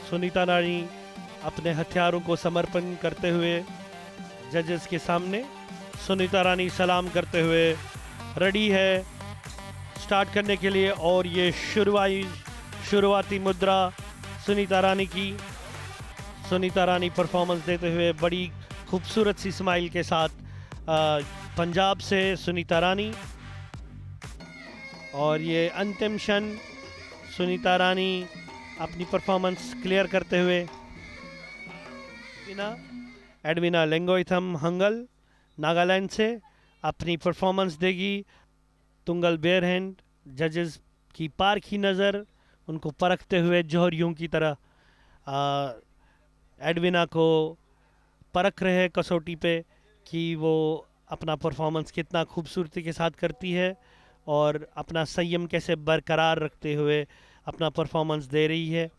सुनीता रानी अपने हथियारों को समर्पण करते हुए जजेस के सामने। सुनीता रानी सलाम करते हुए रेडी है स्टार्ट करने के लिए, और ये शुरुआती मुद्रा सुनीता रानी की। सुनीता रानी परफॉर्मेंस देते हुए बड़ी खूबसूरत सी स्माइल के साथ। पंजाब से सुनीता रानी, और ये अंतिम क्षण सुनीता रानी अपनी परफॉर्मेंस क्लियर करते हुए। एडविना लेंगोइथम हंगल नागालैंड से अपनी परफॉर्मेंस देगी। तुंगल बेयरहैंड जजेस की पारखी नज़र उनको परखते हुए जौहरियों की तरह एडविना को परख रहे हैं कसौटी पे कि वो अपना परफॉर्मेंस कितना खूबसूरती के साथ करती है और अपना संयम कैसे बरकरार रखते हुए अपना परफॉर्मेंस दे रही है।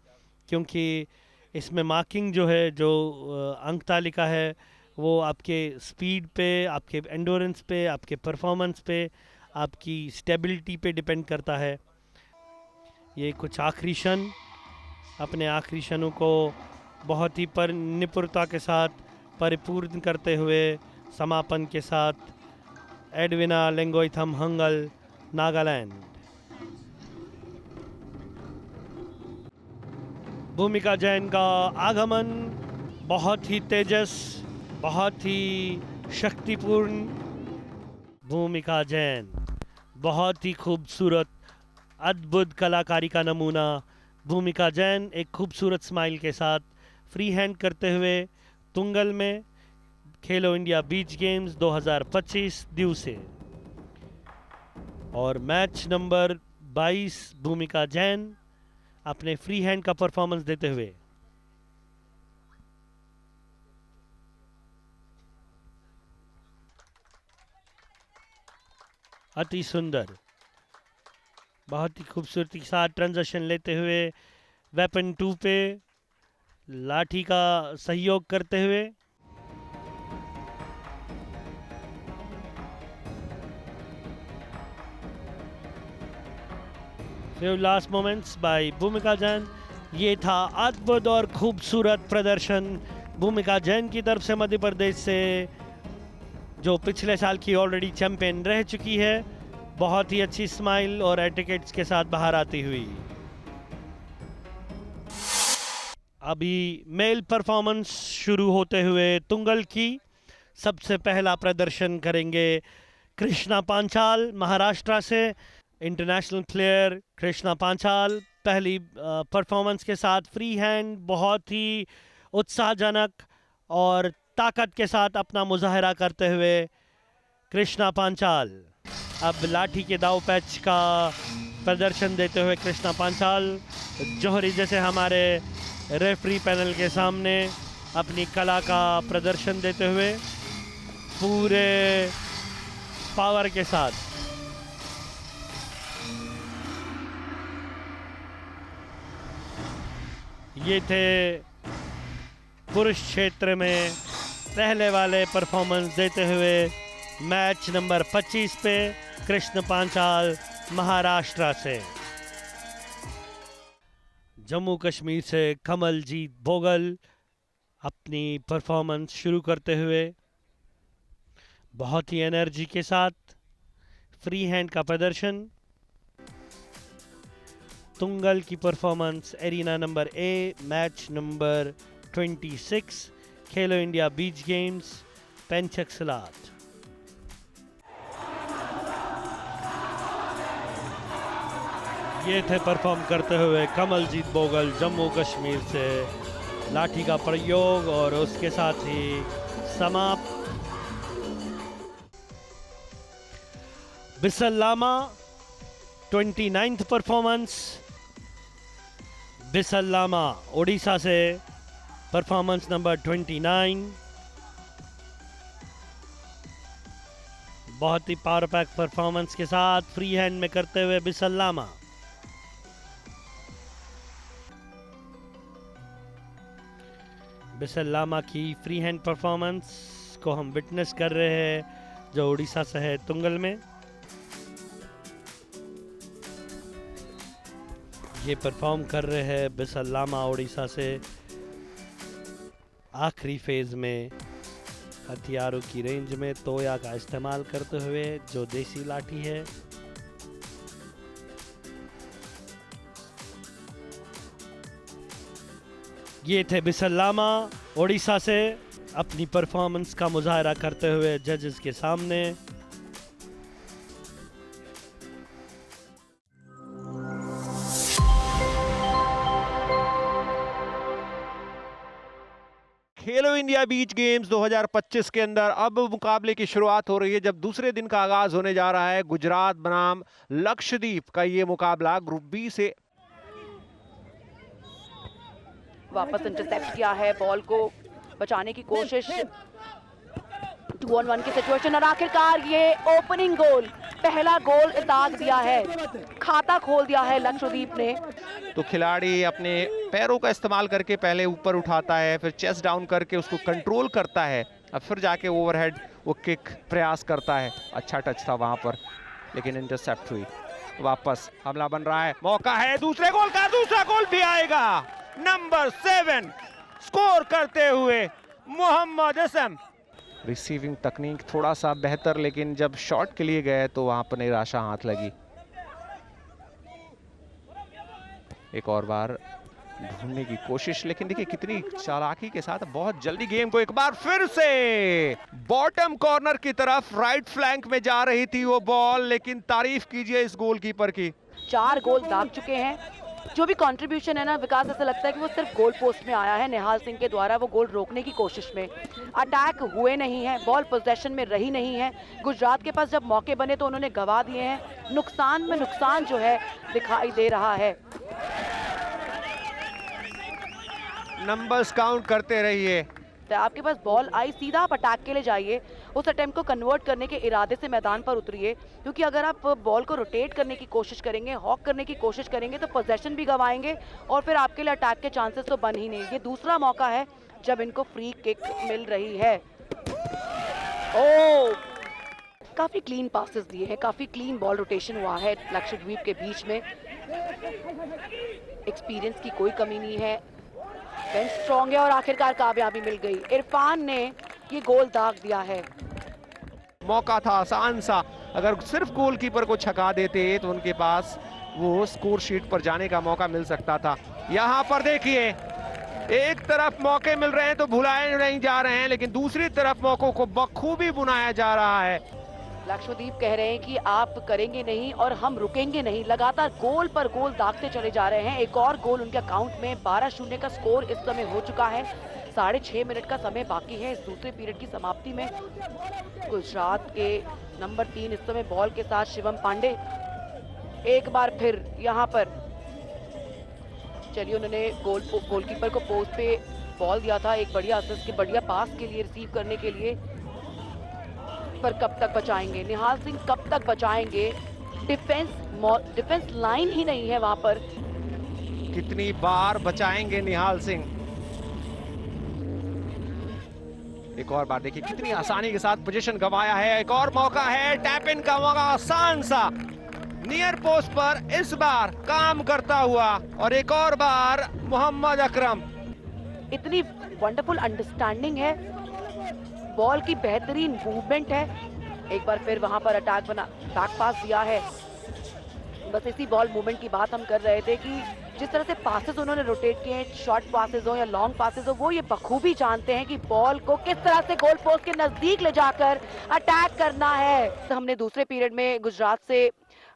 क्योंकि इसमें मार्किंग जो है, जो अंक तालिका है, वो आपके स्पीड पे, आपके एंडोरेंस पे, आपके परफॉर्मेंस पे, आपकी स्टेबिलिटी पे डिपेंड करता है। ये कुछ आखिरी क्षण, अपने आखिरी क्षणों को बहुत ही निपुणता के साथ परिपूर्ण करते हुए समापन के साथ एडविना लेंगोइथम हंगल नागालैंड। भूमिका जैन का आगमन बहुत ही तेजस, बहुत ही शक्तिपूर्ण। भूमिका जैन बहुत ही खूबसूरत, अद्भुत कलाकारी का नमूना। भूमिका जैन एक खूबसूरत स्माइल के साथ फ्री हैंड करते हुए तुंगल में खेलो इंडिया बीच गेम्स 2025 दीव से। और मैच नंबर 22 भूमिका जैन अपने फ्री हैंड का परफॉर्मेंस देते हुए। अति सुंदर, बहुत ही खूबसूरती के साथ ट्रांजिशन लेते हुए वेपन 2 पे लाठी का सहयोग करते हुए। फ्यू लास्ट मोमेंट्स बाय भूमिका जैन। ये था अद्भुत और खूबसूरत प्रदर्शन भूमिका जैन की तरफ से, मध्य प्रदेश से, जो पिछले साल की ऑलरेडी चैंपियन रह चुकी है। बहुत ही अच्छी स्माइल और एटिकेट्स के साथ बाहर आती हुई। अभी मेल परफॉर्मेंस शुरू होते हुए तुंगल की सबसे पहला प्रदर्शन करेंगे कृष्णा पांचाल महाराष्ट्र से। इंटरनेशनल प्लेयर कृष्णा पांचाल पहली परफॉर्मेंस के साथ फ्री हैंड बहुत ही उत्साहजनक और ताकत के साथ अपना मुजाहरा करते हुए कृष्णा पांचाल। अब लाठी के दाव पैच का प्रदर्शन देते हुए कृष्णा पांचाल जौहरी जैसे हमारे रेफरी पैनल के सामने अपनी कला का प्रदर्शन देते हुए पूरे पावर के साथ। ये थे पुरुष क्षेत्र में पहले वाले परफॉर्मेंस देते हुए मैच नंबर 25 पे कृष्ण पांचाल महाराष्ट्र से। जम्मू कश्मीर से कमलजीत भोगल अपनी परफॉर्मेंस शुरू करते हुए बहुत ही एनर्जी के साथ फ्री हैंड का प्रदर्शन। तुंगल की performance arena number A, match number 26 Khelo India beach games पेंचक्सलाट। ये थे परफॉर्म करते हुए कमलजीत भोगल जम्मू कश्मीर से। लाठी का प्रयोग और उसके साथ ही समाप्त। बिसल लामा 29th परफॉर्मेंस। बिसल लामा ओडिशा से परफॉर्मेंस नंबर 29। बहुत ही पावर पैक परफॉर्मेंस के साथ फ्री हैंड में करते हुए बिसल लामा। बिसल लामा की फ्री हैंड परफॉर्मेंस को हम विटनेस कर रहे हैं जो उड़ीसा से है तुंगल में। ये परफॉर्म कर रहे हैं बिसल लामा उड़ीसा से आखिरी फेज में हथियारों की रेंज में तोया का इस्तेमाल करते हुए, जो देसी लाठी है। ये थे बिसल लामा उड़ीसा से अपनी परफॉर्मेंस का मुजाहरा करते हुए जजेस के सामने। खेलो इंडिया बीच गेम्स 2025 के अंदर अब मुकाबले की शुरुआत हो रही है, जब दूसरे दिन का आगाज होने जा रहा है। गुजरात बनाम लक्षद्वीप का ये मुकाबला ग्रुप बी से। वापस इंटरसेप्ट किया है, बॉल को बचाने की कोशिश, 2-on-1 की सिचुएशन और आखिरकार ये ओपनिंग गोल, पहला गोल दाग दिया है, खाता खोल दिया है लक्षद्वीप ने। तो खिलाड़ी अपने पैरों का इस्तेमाल करके पहले ऊपर उठाता है, फिर चेस्ट डाउन करके उसको कंट्रोल करता है, अब फिर जाके ओवरहेड वो किक प्रयास करता है। अच्छा टच था वहां पर, लेकिन इंटरसेप्ट हुई। वापस हमला बन रहा है, मौका है दूसरे गोल का, दूसरा गोल भी आएगा। नंबर 7 स्कोर करते हुए मोहम्मद असम। रिसीविंग तकनीक थोड़ा सा बेहतर, लेकिन जब शॉट के लिए गए तो वहां पर निराशा हाथ लगी। एक और बार ढूंढने की कोशिश, लेकिन देखिए कितनी चालाकी के साथ बहुत जल्दी गेम को एक बार फिर से बॉटम कॉर्नर की तरफ राइट फ्लैंक में जा रही थी वो बॉल, लेकिन तारीफ कीजिए इस गोलकीपर की। 4 गोल दाग चुके हैं। जो भी कंट्रीब्यूशन है ना विकास, ऐसा लगता है कि वो सिर्फ गोल पोस्ट में आया है निहाल सिंह के द्वारा, वो गोल रोकने की कोशिश में। अटैक हुए नहीं है, बॉल पोजेशन में रही नहीं है। गुजरात के पास जब मौके बने तो उन्होंने गंवा दिए हैं। नुकसान में नुकसान जो है दिखाई दे रहा है। नंबर्स काउंट करते रहिए। आपके पास बॉल आई, सीधा आप अटैक के लिए जाइए, उस अटेम्प्ट को कन्वर्ट करने के इरादे से मैदान पर उतरिए, क्योंकि अगर आप बॉल को रोटेट करने की कोशिश करेंगे, हॉक करने की कोशिश करेंगे तो पोजीशन भी गंवाएंगे और फिर आपके लिए अटैक के चांसेस तो बन ही नहीं। ये दूसरा मौका है जब इनको फ्री किक मिल रही है। ओह, काफी क्लीन पासेस दिए हैं, काफी क्लीन बॉल रोटेशन हुआ है लक्षद्वीप के बीच में। एक्सपीरियंस की कोई कमी नहीं है, बेंच स्ट्रॉन्ग है और आखिरकार कामयाबी मिल गई। इरफान ने ये गोल दाग दिया है। मौका था आसान सा, अगर सिर्फ गोलकीपर को छका देते तो उनके पास वो स्कोर शीट पर जाने का मौका मिल सकता था। यहाँ पर देखिए, एक तरफ मौके मिल रहे हैं तो भुलाए नहीं जा रहे हैं, लेकिन दूसरी तरफ मौकों को बखूबी बुनाया जा रहा है। लक्षद्वीप कह रहे हैं कि आप करेंगे नहीं और हम रुकेंगे नहीं, लगातार गोल पर गोल दागते चले जा रहे हैं। एक और गोल उनके अकाउंट में, 12-0 का स्कोर इस समय हो चुका है। 6.5 मिनट का समय बाकी है इस दूसरे पीरियड की समाप्ति में। गुजरात के नंबर 3 इस समय बॉल के साथ शिवम पांडे। एक बार फिर यहाँ पर चलिए, उन्होंने गोलकीपर को पोस्ट पे बॉल दिया था, एक बढ़िया असिस्ट के बढ़िया पास के लिए, रिसीव करने के लिए, पर कब तक बचाएंगे निहाल सिंह, कब तक बचाएंगे? डिफेंस लाइन ही नहीं है वहां पर। कितनी बार बचाएंगे निहाल सिंह? एक और बार देखिए कितनी आसानी के साथ पोजीशन गंवाया है। एक और मौका है, टैप इन का मौका, आसान सा नियर पोस्ट पर इस बार काम करता हुआ, और एक और बार मोहम्मद अकरम। इतनी वंडरफुल अंडरस्टैंडिंग है, बॉल की बेहतरीन मूवमेंट है। एक बार फिर वहां पर अटैक बना, बैक पास दिया है। बस इसी बॉल मूवमेंट की बात हम कर रहे थे कि जिस तरह से पासेस उन्होंने रोटेट किए हैं, शॉर्ट पासेस हो या लॉन्ग पासेस हो, वो ये बखूबी जानते हैं कि बॉल को किस तरह से गोल पोस्ट के नजदीक ले जाकर अटैक करना है। तो हमने दूसरे पीरियड में गुजरात से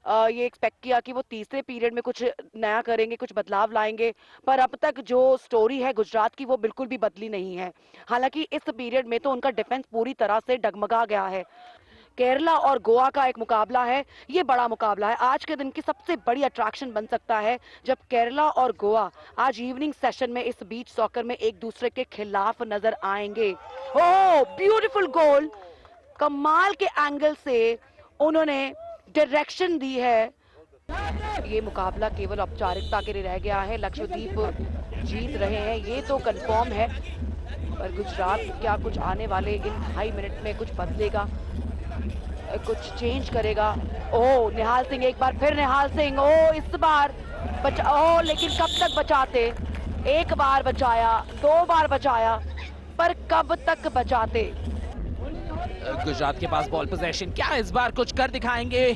ये एक्सपेक्ट किया कि वो तीसरे पीरियड में कुछ नया करेंगे, कुछ बदलाव लाएंगे, पर अब तक जो स्टोरी है गुजरात की वो बिल्कुल भी बदली नहीं है। हालांकि इस पीरियड में तो उनका डिफेंस पूरी तरह से डगमगा गया है। केरला और गोवा का एक मुकाबला है, ये बड़ा मुकाबला है, आज के दिन की सबसे बड़ी अट्रैक्शन बन सकता है जब केरला और गोवा आज इवनिंग सेशन में इस बीच सॉकर में एक दूसरे के खिलाफ नजर आएंगे। ओह, ब्यूटीफुल गोल, कमाल के एंगल से उन्होंने डायरेक्शन दी है। ये मुकाबला केवल औपचारिकता के लिए रह गया है, लक्षद्वीप जीत रहे हैं ये तो कंफर्म है, पर गुजरात क्या कुछ आने वाले इन 2.5 मिनट में कुछ बदलेगा, कुछ चेंज करेगा? ओह, निहाल सिंह, एक बार फिर निहाल सिंह, ओह इस बार लेकिन कब तक बचाते? एक बार बचाया, 2 बार बचाया, पर कब तक बचाते? गुजरात के पास बॉल पोजीशन, क्या इस बार कुछ कर दिखाएंगे?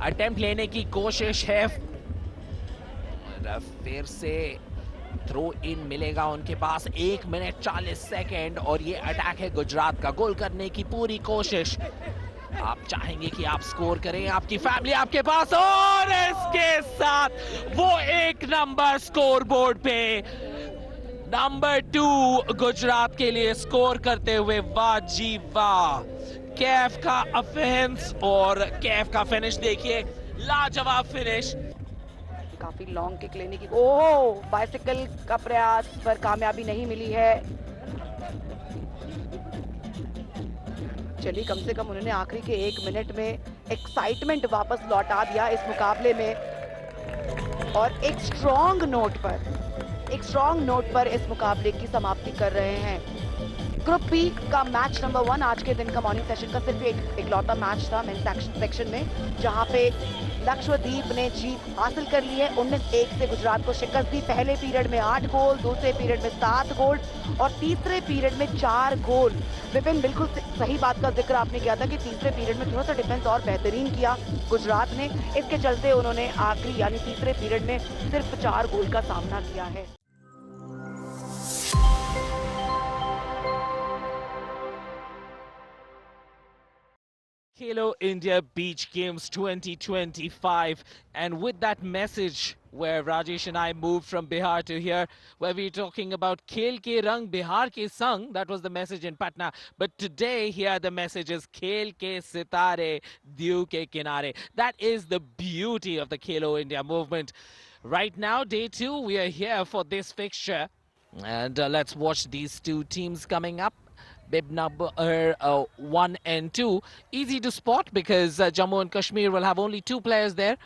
अटेम्प्ट लेने की कोशिश है, फिर से थ्रो इन मिलेगा उनके पास। 1 मिनट 40 सेकेंड और ये अटैक है गुजरात का। गोल करने की पूरी कोशिश। आप चाहेंगे कि आप स्कोर करें, आपकी फैमिली आपके पास, और इसके साथ वो 1 नंबर स्कोर बोर्ड पे, नंबर 2 गुजरात के लिए स्कोर करते हुए। वाह जी वाह, कैफ का ऑफेंस और कैफ का फिनिश देखिए, लाजवाब फिनिश। काफी लॉन्ग किक लेने की, ओह, बाइसिकल का प्रयास पर कामयाबी नहीं मिली है। चलिए, कम से कम उन्होंने आखिरी के 1 मिनट में एक्साइटमेंट वापस लौटा दिया इस मुकाबले में, और एक स्ट्रॉन्ग नोट पर इस मुकाबले की समाप्ति कर रहे हैं। ग्रुप बी का मैच नंबर 1 आज के दिन का मॉर्निंग सेशन का सिर्फ एक इकलौता मैच था मेंस सेक्शन में, जहां पे लक्षद्वीप ने जीत हासिल कर ली है। 19-1 से गुजरात को शिकस्त दी। पहले पीरियड में 8 गोल, दूसरे पीरियड में 7 गोल और तीसरे पीरियड में 4 गोल। विपिन, बिल्कुल सही बात का जिक्र आपने किया था कि तीसरे पीरियड में थोड़ा सा डिफेंस और बेहतरीन किया गुजरात ने, इसके चलते उन्होंने आखिरी यानी तीसरे पीरियड में सिर्फ 4 गोल का सामना किया है। Khelo India Beach Games 2025, and with that message where Rajesh and I moved from Bihar to here, where we're talking about Khel Ke Rang Bihar Ke Sang, that was the message in Patna, but today here the message is Khel Ke Sitare Diu Ke Kinare. That is the beauty of the Khelo India movement. Right now, day 2, we are here for this fixture, and let's watch these two teams coming up. Bib number 1 and 2. Easy to spot because Jammu and Kashmir will have only 2 players there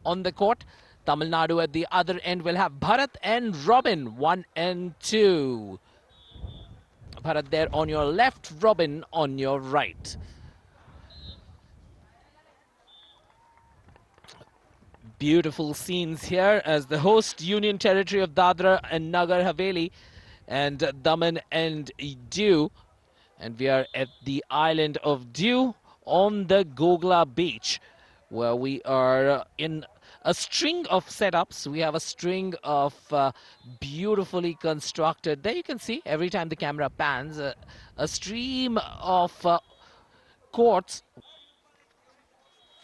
on the court. Tamil Nadu at the other end will have Bharat and Robin, 1 and 2. Bharat there on your left, Robin on your right. Beautiful scenes here as the host Union Territory of Dadra and Nagar Haveli and Daman and Diu. And we are at the island of Diu on the Gogla beach, where we are in a string of setups. We have a string of beautifully constructed, there you can see every time the camera pans, a stream of courts.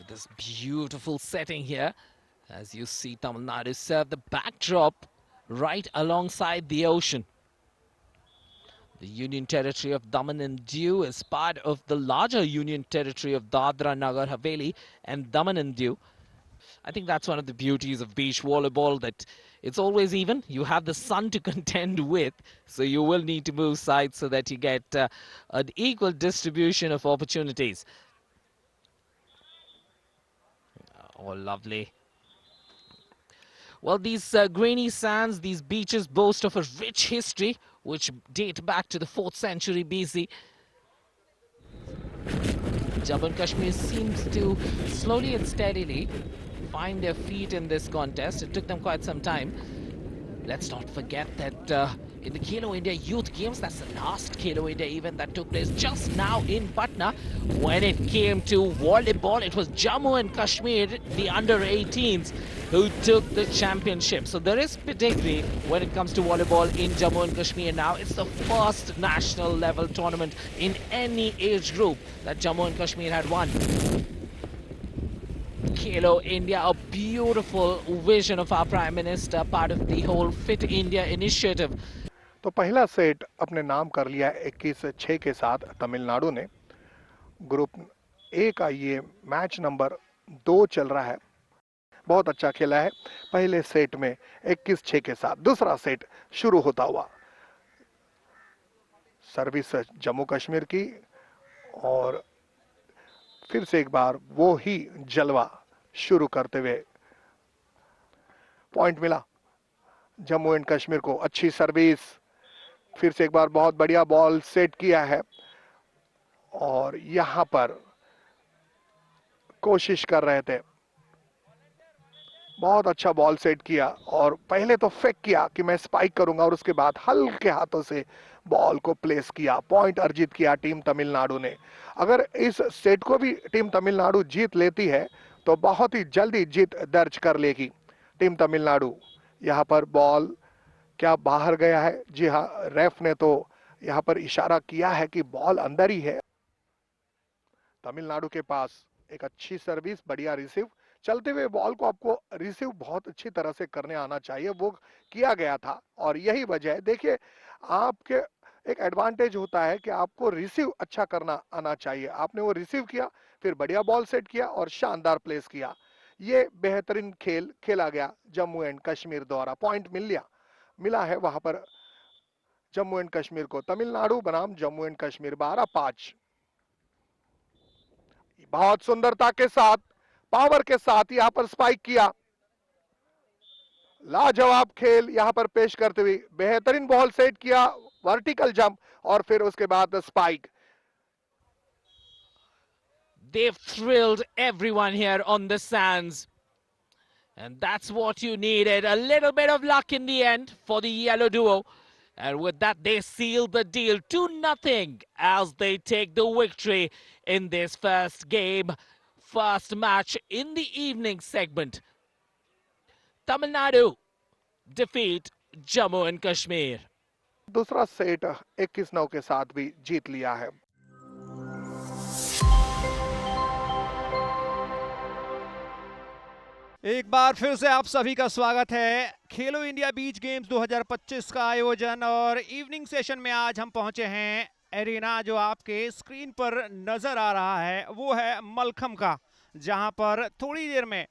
This beautiful setting here, as you see Tamil Nadu serve the backdrop right alongside the ocean. The Union Territory of Daman and Diu is part of the larger Union Territory of Dadra, Nagar Haveli and Daman and Diu. I think that's one of the beauties of beach volleyball, that it's always even. You have the sun to contend with, so you will need to move sides so that you get an equal distribution of opportunities. Oh, lovely. Well, these grainy sands, these beaches boast of a rich history which date back to the 4th century BC. Jammu and Kashmir seems to slowly and steadily find their feet in this contest. It took them quite some time. Let's not forget that in the Khelo India Youth Games, that's the last Khelo India event that took place just now in Patna. When it came to volleyball, it was Jammu and Kashmir, the under-18s, who took the championship. So there is pedigree when it comes to volleyball in Jammu and Kashmir now. It's the first national level tournament in any age group that Jammu and Kashmir had won. Khelo India, a beautiful vision of our Prime Minister, part of the whole Fit India initiative. तो पहला set अपने नाम कर लिया 21-6 के साथ तमिलनाडु ने। Group A का ये मैच नंबर 2 चल रहा है। बहुत अच्छा खेला है पहले सेट में 21-6 के साथ। दूसरा सेट शुरू होता हुआ, सर्विस जम्मू कश्मीर की, और फिर से एक बार वो ही जलवा शुरू करते हुए पॉइंट मिला जम्मू एंड कश्मीर को। अच्छी सर्विस, फिर से एक बार बहुत बढ़िया बॉल सेट किया है, और यहां पर कोशिश कर रहे थे बहुत अच्छा बॉल सेट किया और पहले तो फेक किया कि मैं स्पाइक करूंगा और उसके बाद हल्के हाथों से बॉल को प्लेस किया। पॉइंट अर्जित किया टीम तमिलनाडु ने। अगर इस सेट को भी टीम तमिलनाडु जीत लेती है तो बहुत ही जल्दी जीत दर्ज कर लेगी टीम तमिलनाडु। यहाँ पर बॉल क्या बाहर गया है? जी हाँ, रेफ ने तो यहाँ पर इशारा किया है कि बॉल अंदर ही है। तमिलनाडु के पास एक अच्छी सर्विस, बढ़िया रिसीव। चलते हुए बॉल को आपको रिसीव बहुत अच्छी तरह से करने आना चाहिए, वो किया गया था और यही वजह है। देखिए, आपके एक एडवांटेज होता है कि आपको रिसीव अच्छा करना आना चाहिए। आपने वो रिसीव किया, फिर बढ़िया बॉल सेट किया और शानदार प्लेस किया। ये बेहतरीन खेल खेला गया जम्मू एंड कश्मीर द्वारा। पॉइंट मिला है वहां पर जम्मू एंड कश्मीर को। तमिलनाडु बनाम जम्मू एंड कश्मीर 12-5। बहुत सुंदरता के साथ, पावर के साथ यहां पर स्पाइक किया। लाजवाब खेल यहां पर पेश करते हुए बेहतरीन बॉल सेट किया, वर्टिकल जंप और फिर उसके बाद spike. They've thrilled everyone here on the sands. And that's what you needed. A little bit of luck in the end for the yellow duo. And with that, they seal the deal 2-0 as they take the victory in this first game, first match in the evening segment. Tamil Nadu defeat Jammu and Kashmir. दूसरा set 21-9 के साथ भी जीत लिया है। एक बार फिर से आप सभी का स्वागत है खेलो इंडिया बीच गेम्स 2025 का आयोजन और इवनिंग सेशन में आज हम पहुंचे हैं। एरिना जो आपके स्क्रीन पर नजर आ रहा है वो है मलखम का, जहां पर थोड़ी देर में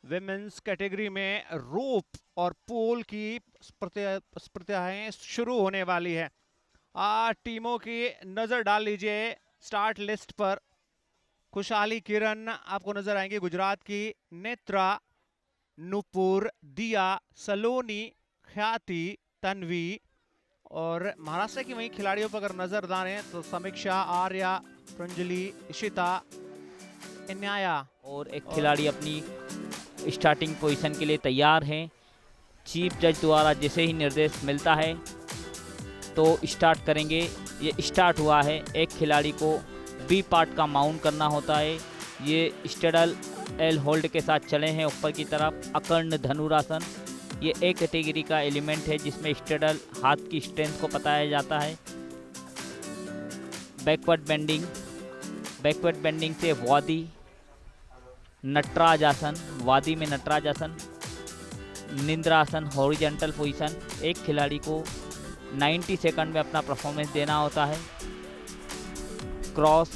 विमेंस कैटेगरी में रोप और पोल की स्पर्धाएं शुरू होने वाली है। टीमों की नजर डाल लीजिए स्टार्ट लिस्ट पर। खुशहाली किरण आपको नजर आएंगे, गुजरात की नेत्रा, नुपुर, दिया, सलोनी, ख्याति, तन्वी। और महाराष्ट्र की वही खिलाड़ियों पर अगर नजर डालें तो समीक्षा, आर्या, प्रंजलि, इशिता, इन्याया और एक खिलाड़ी अपनी स्टार्टिंग पोजीशन के लिए तैयार हैं। चीफ जज द्वारा जैसे ही निर्देश मिलता है तो स्टार्ट करेंगे। ये स्टार्ट हुआ है। एक खिलाड़ी को बी पार्ट का माउंट करना होता है। ये स्टेडल एल होल्ड के साथ चले हैं ऊपर की तरफ। अकर्ण धनुरासन ये एक कैटेगरी का एलिमेंट है जिसमें स्टेडल हाथ की स्ट्रेंथ को बताया जाता है। बैकवर्ड बेंडिंग से वादी, नटराज आसन, वादी में नटराज आसन, निंद्रासन, हॉरिजॉन्टल पोजीशन। एक खिलाड़ी को 90 सेकंड में अपना परफॉर्मेंस देना होता है। क्रॉस,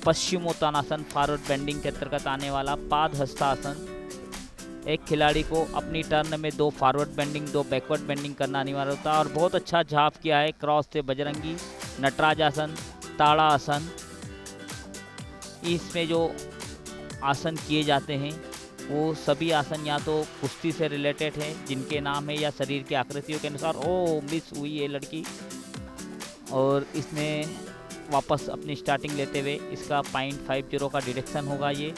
पश्चिमोत्तानासन फॉरवर्ड बेंडिंग के अंतर्गत आने वाला। पाद हस्तासन, एक खिलाड़ी को अपनी टर्न में 2 फॉरवर्ड बेंडिंग 2 बैकवर्ड बेंडिंग करना अनिवार्य होता है। और बहुत अच्छा झाप किया है क्रॉस से बजरंगी। नटराज आसन, ताड़ा आसन, इसमें जो आसन किए जाते हैं वो सभी आसन या तो कुश्ती से रिलेटेड है जिनके नाम है या शरीर की आकृतियों के अनुसार। मिस हुई ये लड़की और इसने वापस अपनी स्टार्टिंग लेते हुए इसका 0.50 का डिडक्शन होगा। ये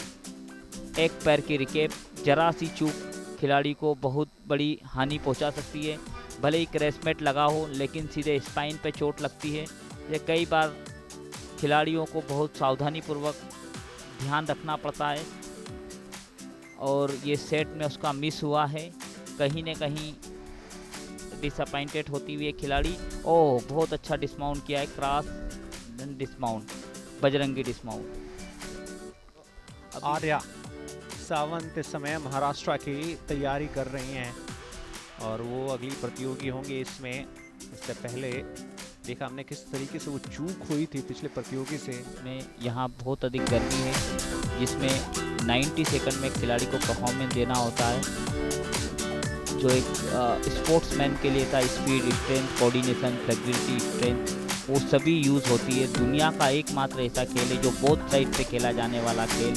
एक पैर की रिकेप, जरा सी चूक खिलाड़ी को बहुत बड़ी हानि पहुंचा सकती है। भले ही क्रैशमेट लगा हो लेकिन सीधे स्पाइन पे चोट लगती है। ये कई बार खिलाड़ियों को बहुत सावधानीपूर्वक ध्यान रखना पड़ता है और ये सेट में उसका मिस हुआ है। कहीं न कहीं डिसअपॉइंटेड होती हुई खिलाड़ी। बहुत अच्छा डिस्माउंट किया है, cross dismount, Bajrangi dismount. Arya Sawant इस समय महाराष्ट्र की तैयारी कर रही हैं और वो अगली प्रतियोगी होंगे इसमें। इससे पहले देखा हमने किस तरीके से वो चूक हुई थी पिछले प्रतियोगी से। में यहाँ बहुत अधिक गर्मी है जिसमें 90 सेकंड में खिलाड़ी को परफॉर्मेंस देना होता है। जो एक स्पोर्ट्समैन के लिए था, speed, strength, coordination, flexibility, strength, वो सभी यूज़ होती है। दुनिया का एकमात्र ऐसा खेल है जो बोथ साइड से खेला जाने वाला खेल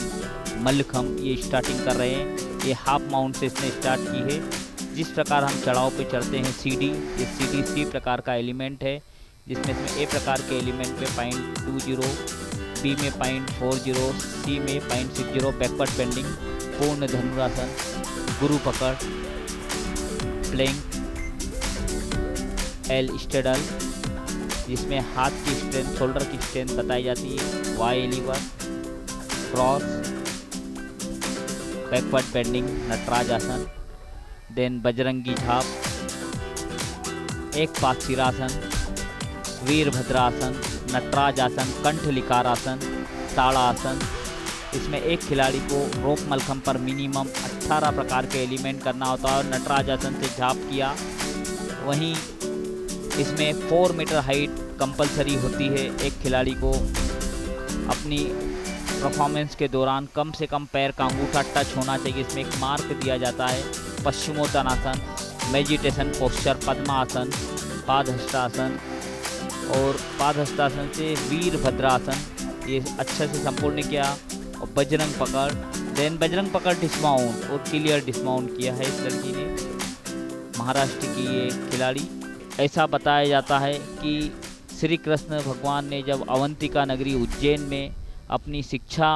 मल्लखम। ये स्टार्टिंग कर रहे हैं। ये हाफ माउंट से इसने स्टार्ट की है। जिस प्रकार हम चढ़ाव पे चढ़ते हैं सीढ़ी, ये सीढ़ी सी प्रकार का एलिमेंट है जिसमें इसमें ए प्रकार के एलिमेंट पे 0.20 बी में 0.40, सी में 0.60 बैकवर्ड बेंडिंग, पूर्ण धनुरासन, गुरु पकड़, प्लैंक, एल स्टेडल जिसमें हाथ की स्ट्रेंथ, शोल्डर की स्ट्रेंथ बताई जाती है, Y lever, cross, backward bending, Nataraj asana, then Bajrangi झाप, एक पाद सिरासन, वीरभद्रासन, नटराज आसन, कंठ लिकार आसन, ताड़ासन। इसमें एक खिलाड़ी को रोप मलखम पर मिनिमम 18 प्रकार के एलिमेंट करना होता है और नटराज आसन से झाप किया। वहीं इसमें 4 मीटर हाइट कंपलसरी होती है। एक खिलाड़ी को अपनी परफॉर्मेंस के दौरान कम से कम पैर का अंगूठा टच होना चाहिए। इसमें एक मार्क दिया जाता है। पश्चिमोत्तानासन, मेडिटेशन पोस्चर, पद्मासन, पादहस्तासन और पादहस्तासन से वीरभद्रासन, ये अच्छे से संपूर्ण किया। और बजरंग पकड़, देन बजरंग पकड़ डिस्माउंट और क्लियर डिस्माउंट किया है इस लड़की ने, महाराष्ट्र की ये खिलाड़ी। ऐसा बताया जाता है कि श्री कृष्ण भगवान ने जब अवंतिका नगरी उज्जैन में अपनी शिक्षा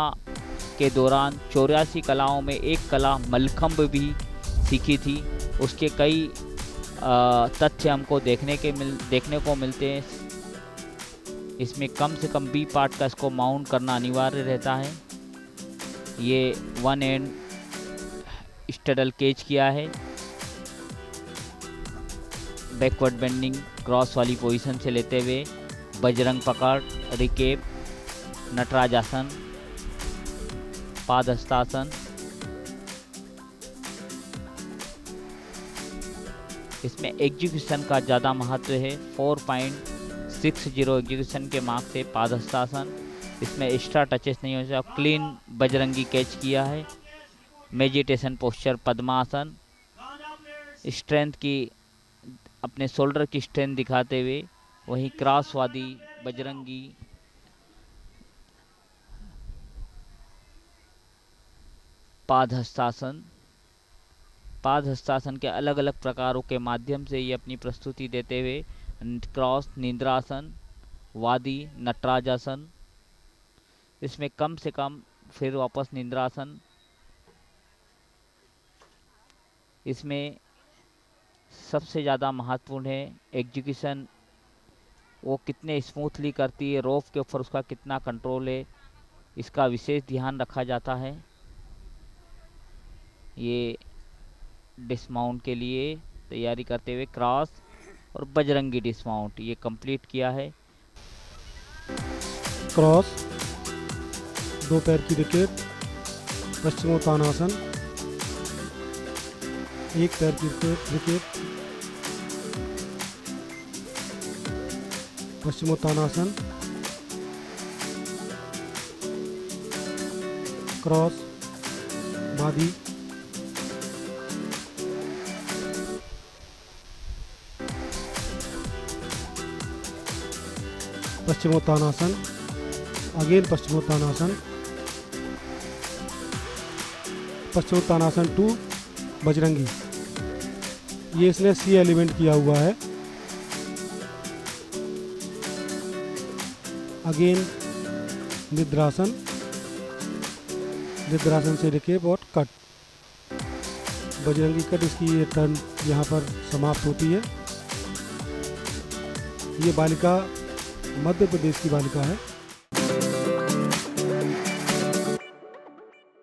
के दौरान 84 कलाओं में एक कला मलखम्ब भी सीखी थी। उसके कई तथ्य हमको देखने को मिलते हैं। इसमें कम से कम बी पार्ट का इसको माउंट करना अनिवार्य रहता है। ये 1 एंड स्टेडल केज किया है। बैकवर्ड बेंडिंग क्रॉस वाली पोजीशन से लेते हुए बजरंग पकड़, रिकेप, नटराज आसन, पादहस्तासन। इसमें एग्जीक्यूशन का ज़्यादा महत्व है। 4.60 एग्जीक्यूशन के मार्क से पादहस्तासन। इसमें एक्स्ट्रा टचेस नहीं हो सकता। क्लीन बजरंगी कैच किया है। मेडिटेशन पोस्चर पद्मासन। स्ट्रेंथ की अपने शोल्डर की स्ट्रेंथ दिखाते हुए वहीं क्रॉसवादी बजरंगी पादहस्तासन। पादहस्तासन के अलग अलग प्रकारों के माध्यम से ये अपनी प्रस्तुति देते हुए क्रॉस, निद्रासन, वादी, नटराजासन। इसमें कम से कम फिर वापस निद्रासन। इसमें सबसे ज़्यादा महत्वपूर्ण है एग्जीक्यूशन, वो कितने स्मूथली करती है, रोप के ऊपर उसका कितना कंट्रोल है, इसका विशेष ध्यान रखा जाता है। ये डिस्माउंट के लिए तैयारी करते हुए क्रॉस और बजरंगी डिस्माउंट ये कंप्लीट किया है। क्रॉस, 2 पैर की विकेट, पश्चिमोत्तानासन, 1 पैर की विकेट, पश्चिमोत्तानासन, क्रॉस, बादी, पश्चिमोत्तानासन, अगेन पश्चिमोत्तानासन, पश्चिमोत्तानासन 2 बजरंगी। ये इसने सी एलिमेंट किया हुआ है। अगेन निद्रासन, निद्रासन से रिकेप और कट, बजरंगी कट। इसकी ये टर्न यहाँ पर समाप्त होती है। ये बालिका मध्य प्रदेश की बालिका है।